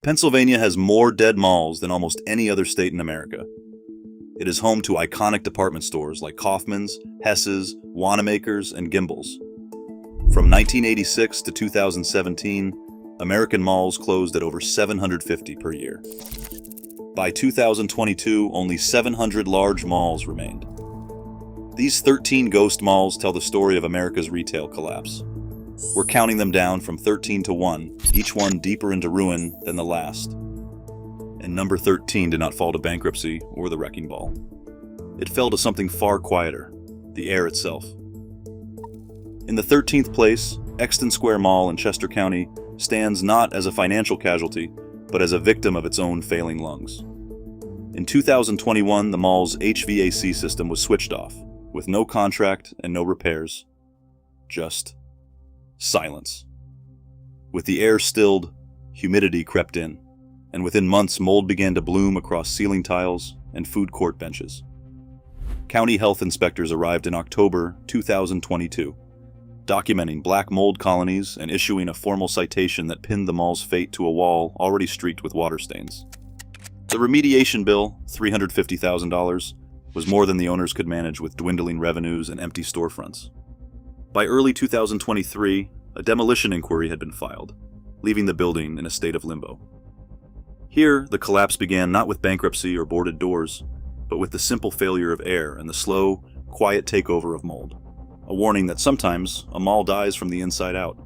Pennsylvania has more dead malls than almost any other state in America. It is home to iconic department stores like Kaufmann's, Hess's, Wanamaker's, and Gimbel's. From 1986 to 2017, American malls closed at over 750 per year. By 2022, only 700 large malls remained. These 13 ghost malls tell the story of America's retail collapse. We're counting them down from 13 to 1, each one deeper into ruin than the last. And number 13 did not fall to bankruptcy or the wrecking ball. It fell to something far quieter, the air itself. In the 13th place, Exton Square Mall in Chester County stands not as a financial casualty, but as a victim of its own failing lungs. In 2021, the mall's HVAC system was switched off, with no contract and no repairs. Just silence. With the air stilled, humidity crept in, and within months mold began to bloom across ceiling tiles and food court benches. County health inspectors arrived in October 2022, documenting black mold colonies and issuing a formal citation that pinned the mall's fate to a wall already streaked with water stains. The remediation bill, $350,000, was more than the owners could manage with dwindling revenues and empty storefronts. By early 2023, a demolition inquiry had been filed, leaving the building in a state of limbo. Here, the collapse began not with bankruptcy or boarded doors, but with the simple failure of air and the slow, quiet takeover of mold. A warning that sometimes a mall dies from the inside out.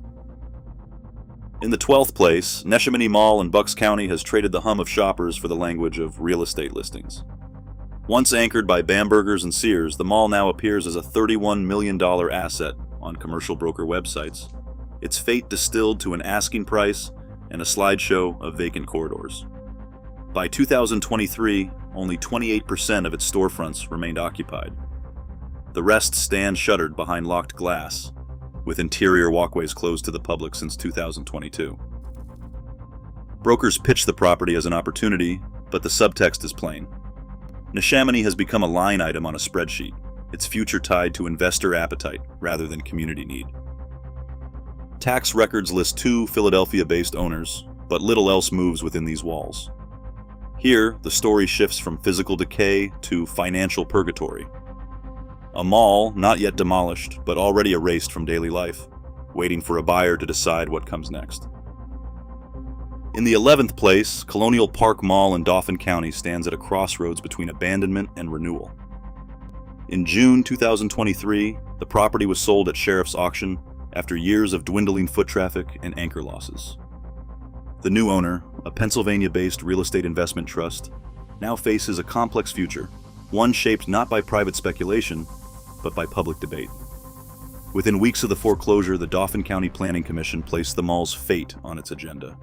In the 12th place, Neshaminy Mall in Bucks County has traded the hum of shoppers for the language of real estate listings. Once anchored by Bamberger's and Sears, the mall now appears as a $31 million asset on commercial broker websites, its fate distilled to an asking price and a slideshow of vacant corridors. By 2023, only 28% of its storefronts remained occupied. The rest stand shuttered behind locked glass, with interior walkways closed to the public since 2022. Brokers pitch the property as an opportunity, but the subtext is plain. Neshaminy has become a line item on a spreadsheet, its future tied to investor appetite rather than community need. Tax records list 2 Philadelphia-based owners, but little else moves within these walls. Here, the story shifts from physical decay to financial purgatory. A mall not yet demolished, but already erased from daily life, waiting for a buyer to decide what comes next. In the 11th place, Colonial Park Mall in Dauphin County stands at a crossroads between abandonment and renewal. In June 2023, the property was sold at sheriff's auction after years of dwindling foot traffic and anchor losses. The new owner, a Pennsylvania-based real estate investment trust, now faces a complex future, one shaped not by private speculation, but by public debate. Within weeks of the foreclosure, the Dauphin County Planning Commission placed the mall's fate on its agenda.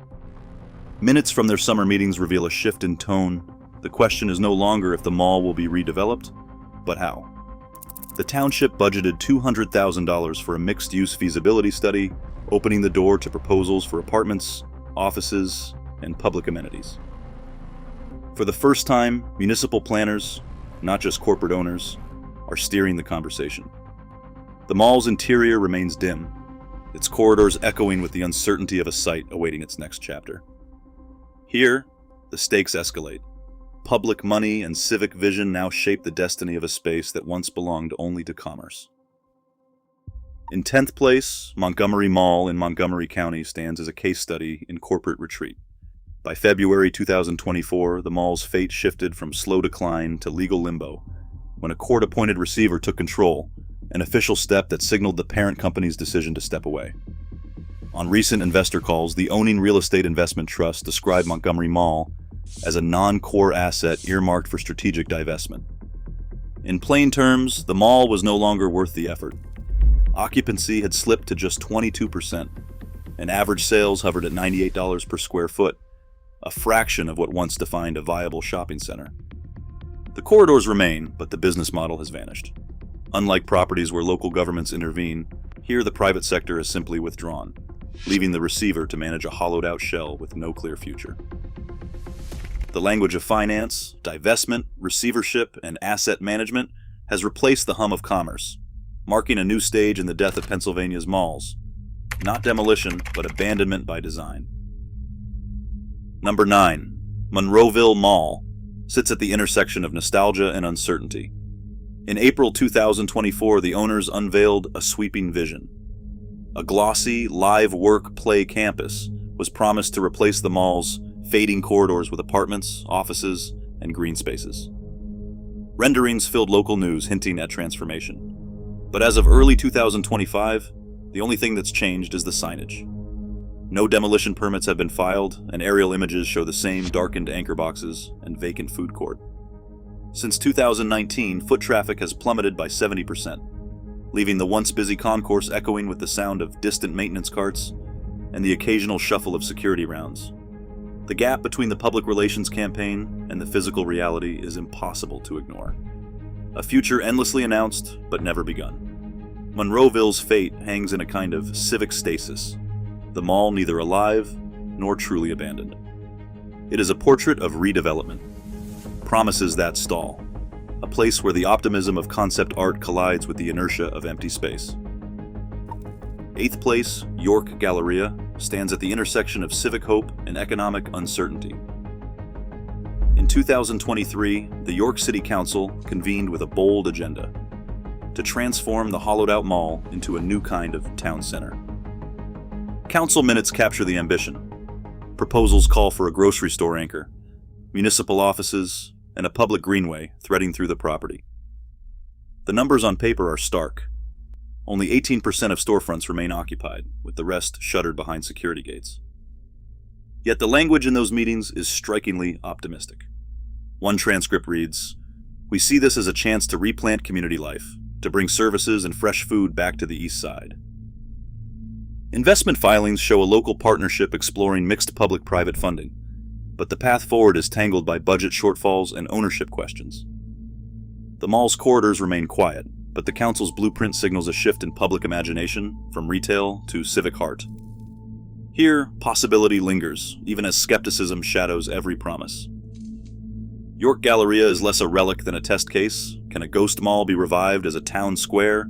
Minutes from their summer meetings reveal a shift in tone. The question is no longer if the mall will be redeveloped, but how. The township budgeted $200,000 for a mixed-use feasibility study, opening the door to proposals for apartments, offices, and public amenities. For the first time, municipal planners, not just corporate owners, are steering the conversation. The mall's interior remains dim, its corridors echoing with the uncertainty of a site awaiting its next chapter. Here, the stakes escalate. Public money and civic vision now shape the destiny of a space that once belonged only to commerce. In 10th place, Montgomery Mall in Montgomery County stands as a case study in corporate retreat. By February 2024, the mall's fate shifted from slow decline to legal limbo, when a court-appointed receiver took control, an official step that signaled the parent company's decision to step away. On recent investor calls, the owning real estate investment trust described Montgomery Mall as a non-core asset earmarked for strategic divestment. In plain terms, the mall was no longer worth the effort. Occupancy had slipped to just 22%, and average sales hovered at $98 per square foot, a fraction of what once defined a viable shopping center. The corridors remain, but the business model has vanished. Unlike properties where local governments intervene, here the private sector has simply withdrawn, leaving the receiver to manage a hollowed-out shell with no clear future. The language of finance, divestment, receivership, and asset management has replaced the hum of commerce, marking a new stage in the death of Pennsylvania's malls. Not demolition, but abandonment by design. Number 9. Monroeville Mall sits at the intersection of nostalgia and uncertainty. In April 2024, the owners unveiled a sweeping vision. A glossy, live work-play campus was promised to replace the mall's fading corridors with apartments, offices, and green spaces. Renderings filled local news hinting at transformation. But as of early 2025, the only thing that's changed is the signage. No demolition permits have been filed, and aerial images show the same darkened anchor boxes and vacant food court. Since 2019, foot traffic has plummeted by 70%, leaving the once busy concourse echoing with the sound of distant maintenance carts and the occasional shuffle of security rounds. The gap between the public relations campaign and the physical reality is impossible to ignore. A future endlessly announced, but never begun. Monroeville's fate hangs in a kind of civic stasis, the mall neither alive nor truly abandoned. It is a portrait of redevelopment, promises that stall, a place where the optimism of concept art collides with the inertia of empty space. 8th place, York Galleria, stands at the intersection of civic hope and economic uncertainty. In 2023, the York City Council convened with a bold agenda to transform the hollowed-out mall into a new kind of town center. Council minutes capture the ambition. Proposals call for a grocery store anchor, municipal offices, and a public greenway threading through the property. The numbers on paper are stark. Only 18% of storefronts remain occupied, with the rest shuttered behind security gates. Yet the language in those meetings is strikingly optimistic. One transcript reads, "We see this as a chance to replant community life, to bring services and fresh food back to the east side." Investment filings show a local partnership exploring mixed public-private funding, but the path forward is tangled by budget shortfalls and ownership questions. The mall's corridors remain quiet, but the council's blueprint signals a shift in public imagination from retail to civic heart. Here, possibility lingers, even as skepticism shadows every promise. York Galleria is less a relic than a test case. Can a ghost mall be revived as a town square,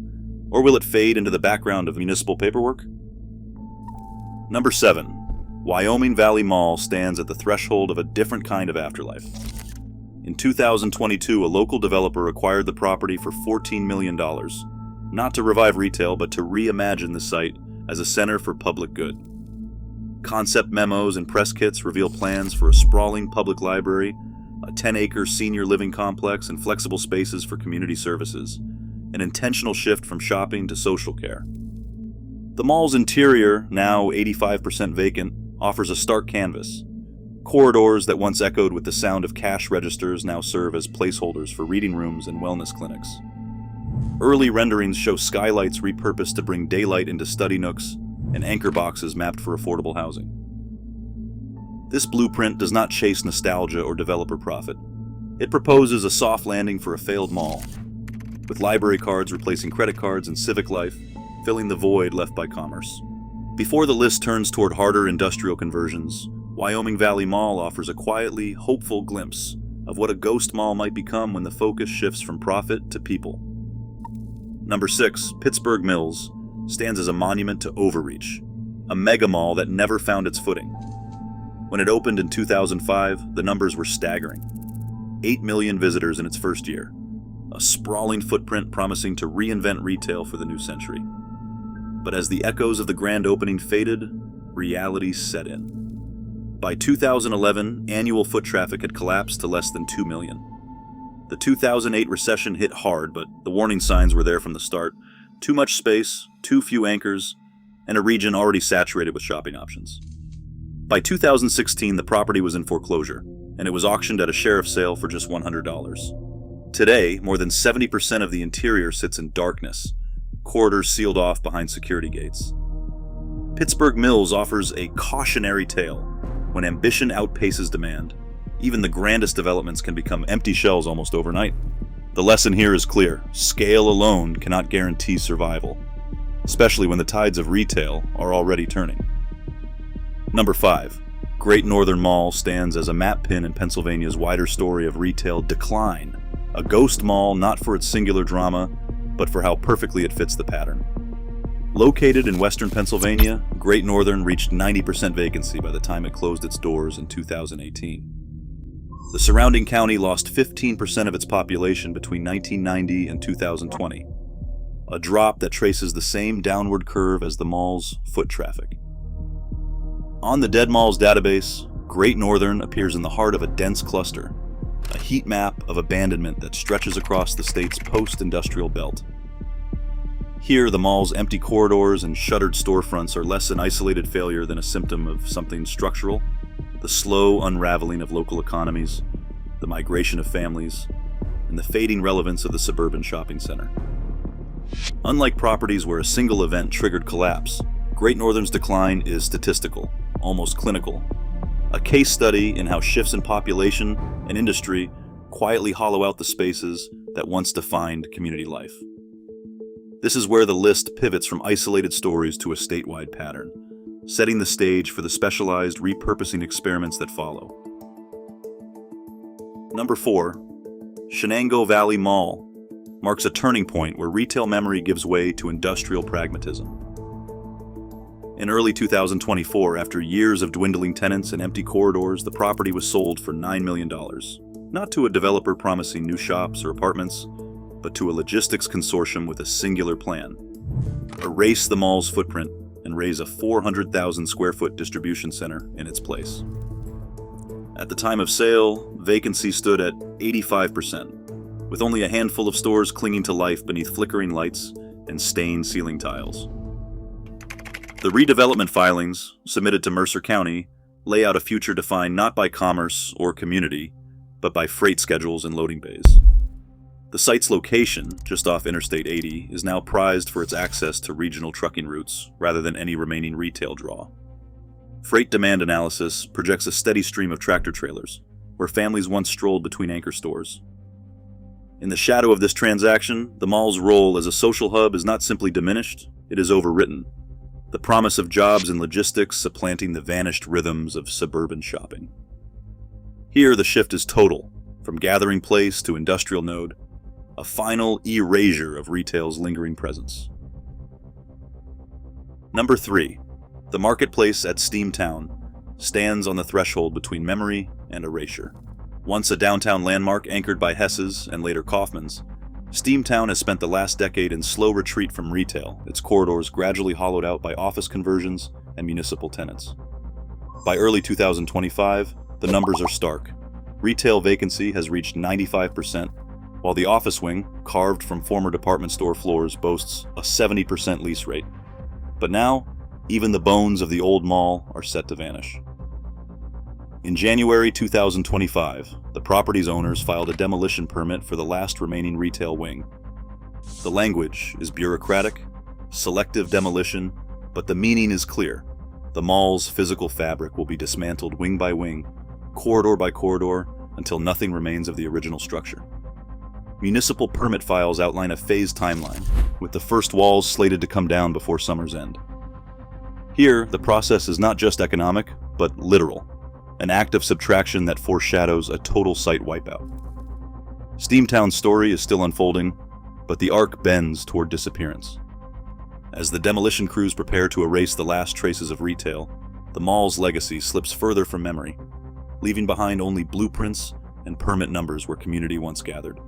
or will it fade into the background of municipal paperwork? Number 7. Wyoming Valley Mall stands at the threshold of a different kind of afterlife. In 2022, a local developer acquired the property for $14 million, not to revive retail, but to reimagine the site as a center for public good. Concept memos and press kits reveal plans for a sprawling public library, a 10-acre senior living complex, and flexible spaces for community services, an intentional shift from shopping to social care. The mall's interior, now 85% vacant, offers a stark canvas. Corridors that once echoed with the sound of cash registers now serve as placeholders for reading rooms and wellness clinics. Early renderings show skylights repurposed to bring daylight into study nooks and anchor boxes mapped for affordable housing. This blueprint does not chase nostalgia or developer profit. It proposes a soft landing for a failed mall, with library cards replacing credit cards and civic life, filling the void left by commerce. Before the list turns toward harder industrial conversions, Wyoming Valley Mall offers a quietly hopeful glimpse of what a ghost mall might become when the focus shifts from profit to people. Number 6, Pittsburgh Mills, stands as a monument to overreach, a mega mall that never found its footing. When it opened in 2005, the numbers were staggering. 8 million visitors in its first year, a sprawling footprint promising to reinvent retail for the new century. But as the echoes of the grand opening faded, reality set in. By 2011, annual foot traffic had collapsed to less than 2 million. The 2008 recession hit hard, but the warning signs were there from the start. Too much space, too few anchors, and a region already saturated with shopping options. By 2016, the property was in foreclosure, and it was auctioned at a sheriff's sale for just $100. Today, more than 70% of the interior sits in darkness, corridors sealed off behind security gates. Pittsburgh Mills offers a cautionary tale. When ambition outpaces demand, even the grandest developments can become empty shells almost overnight. The lesson here is clear. Scale alone cannot guarantee survival, especially when the tides of retail are already turning. Number 5. Great Northern Mall stands as a map pin in Pennsylvania's wider story of retail decline, a ghost mall not for its singular drama, but for how perfectly it fits the pattern. Located in western Pennsylvania, Great Northern reached 90% vacancy by the time it closed its doors in 2018. The surrounding county lost 15% of its population between 1990 and 2020, a drop that traces the same downward curve as the mall's foot traffic. On the Dead Malls database, Great Northern appears in the heart of a dense cluster, a heat map of abandonment that stretches across the state's post-industrial belt. Here, the mall's empty corridors and shuttered storefronts are less an isolated failure than a symptom of something structural: the slow unraveling of local economies, the migration of families, and the fading relevance of the suburban shopping center. Unlike properties where a single event triggered collapse, Great Northern's decline is statistical, almost clinical, a case study in how shifts in population and industry quietly hollow out the spaces that once defined community life. This is where the list pivots from isolated stories to a statewide pattern, setting the stage for the specialized repurposing experiments that follow. Number 4, Shenango Valley Mall marks a turning point where retail memory gives way to industrial pragmatism. In early 2024, after years of dwindling tenants and empty corridors, the property was sold for $9 million, not to a developer promising new shops or apartments, but to a logistics consortium with a singular plan: erase the mall's footprint and raise a 400,000 square foot distribution center in its place. At the time of sale, vacancy stood at 85%, with only a handful of stores clinging to life beneath flickering lights and stained ceiling tiles. The redevelopment filings, submitted to Mercer County, lay out a future defined not by commerce or community, but by freight schedules and loading bays. The site's location, just off Interstate 80, is now prized for its access to regional trucking routes rather than any remaining retail draw. Freight demand analysis projects a steady stream of tractor trailers, where families once strolled between anchor stores. In the shadow of this transaction, the mall's role as a social hub is not simply diminished, it is overwritten, the promise of jobs and logistics supplanting the vanished rhythms of suburban shopping. Here, the shift is total, from gathering place to industrial node, a final erasure of retail's lingering presence. Number 3, the marketplace at Steamtown stands on the threshold between memory and erasure. Once a downtown landmark anchored by Hess's and later Kaufmann's, Steamtown has spent the last decade in slow retreat from retail, its corridors gradually hollowed out by office conversions and municipal tenants. By early 2025, the numbers are stark. Retail vacancy has reached 95%, while the office wing, carved from former department store floors, boasts a 70% lease rate. But now, even the bones of the old mall are set to vanish. In January 2025, the property's owners filed a demolition permit for the last remaining retail wing. The language is bureaucratic, selective demolition, but the meaning is clear. The mall's physical fabric will be dismantled wing by wing, corridor by corridor, until nothing remains of the original structure. Municipal permit files outline a phased timeline, with the first walls slated to come down before summer's end. Here, the process is not just economic, but literal, an act of subtraction that foreshadows a total site wipeout. Steamtown's story is still unfolding, but the arc bends toward disappearance. As the demolition crews prepare to erase the last traces of retail, the mall's legacy slips further from memory, leaving behind only blueprints and permit numbers where community once gathered.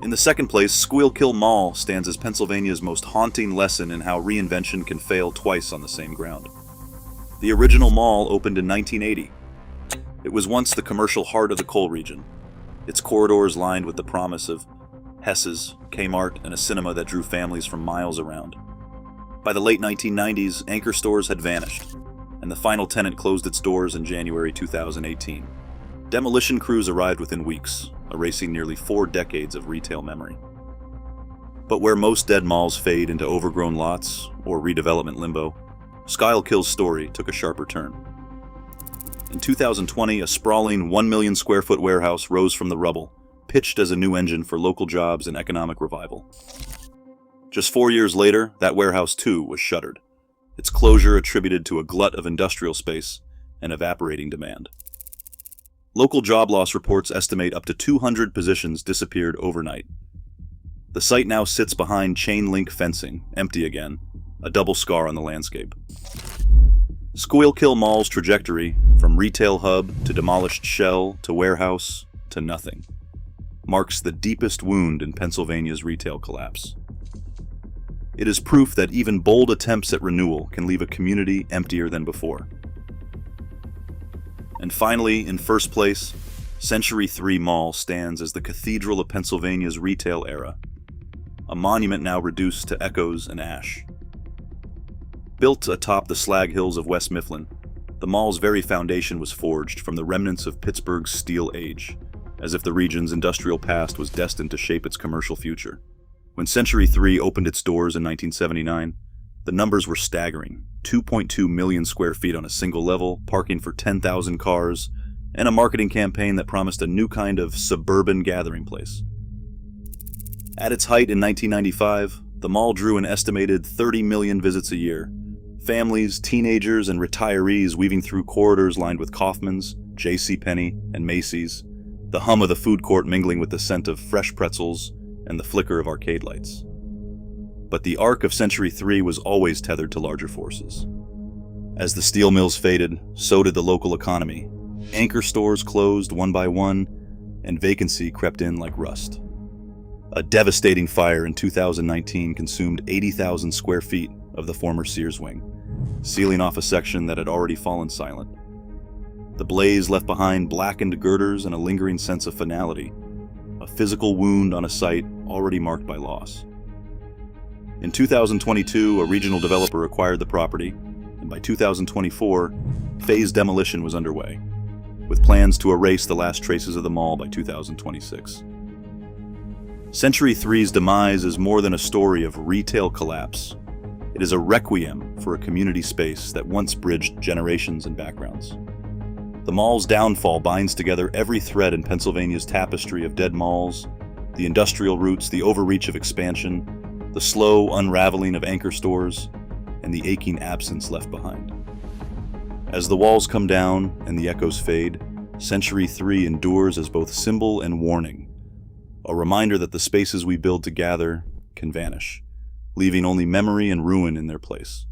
In the second place, Squealkill Mall stands as Pennsylvania's most haunting lesson in how reinvention can fail twice on the same ground. The original mall opened in 1980. It was once the commercial heart of the coal region, its corridors lined with the promise of Hess's, Kmart, and a cinema that drew families from miles around. By the late 1990s, anchor stores had vanished, and the final tenant closed its doors in January 2018. Demolition crews arrived within weeks, erasing nearly 4 decades of retail memory. But where most dead malls fade into overgrown lots or redevelopment limbo, Squealkill's story took a sharper turn. In 2020, a sprawling 1 million square foot warehouse rose from the rubble, pitched as a new engine for local jobs and economic revival. Just 4 years later, that warehouse too was shuttered, its closure attributed to a glut of industrial space and evaporating demand. Local job loss reports estimate up to 200 positions disappeared overnight. The site now sits behind chain-link fencing, empty again, a double scar on the landscape. Schuylkill Mall's trajectory, from retail hub to demolished shell to warehouse to nothing, marks the deepest wound in Pennsylvania's retail collapse. It is proof that even bold attempts at renewal can leave a community emptier than before. And finally, in first place, Century 3 Mall stands as the cathedral of Pennsylvania's retail era, a monument now reduced to echoes and ash. Built atop the slag hills of West Mifflin, the mall's very foundation was forged from the remnants of Pittsburgh's steel age, as if the region's industrial past was destined to shape its commercial future. When Century 3 opened its doors in 1979, the numbers were staggering: 2.2 million square feet on a single level, parking for 10,000 cars, and a marketing campaign that promised a new kind of suburban gathering place. At its height in 1995, the mall drew an estimated 30 million visits a year. Families, teenagers, and retirees weaving through corridors lined with Kaufmann's, JCPenney, and Macy's, the hum of the food court mingling with the scent of fresh pretzels and the flicker of arcade lights. But the arc of Century 3 was always tethered to larger forces. As the steel mills faded, so did the local economy. Anchor stores closed one by one, and vacancy crept in like rust. A devastating fire in 2019 consumed 80,000 square feet of the former Sears wing, sealing off a section that had already fallen silent. The blaze left behind blackened girders and a lingering sense of finality, a physical wound on a site already marked by loss. In 2022, a regional developer acquired the property, and by 2024, phased demolition was underway, with plans to erase the last traces of the mall by 2026. Century 3's demise is more than a story of retail collapse. It is a requiem for a community space that once bridged generations and backgrounds. The mall's downfall binds together every thread in Pennsylvania's tapestry of dead malls, the industrial roots, the overreach of expansion, the slow unraveling of anchor stores, and the aching absence left behind. As the walls come down and the echoes fade, Century 3 endures as both symbol and warning, a reminder that the spaces we build to gather can vanish, leaving only memory and ruin in their place.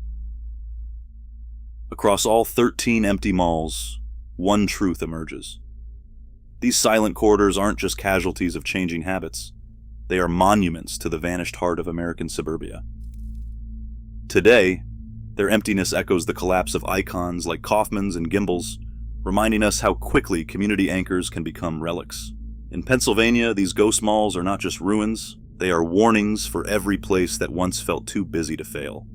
Across all 13 empty malls, one truth emerges. These silent corridors aren't just casualties of changing habits. They are monuments to the vanished heart of American suburbia. Today, their emptiness echoes the collapse of icons like Kaufmann's and Gimbel's, reminding us how quickly community anchors can become relics. In Pennsylvania, these ghost malls are not just ruins, they are warnings for every place that once felt too busy to fail.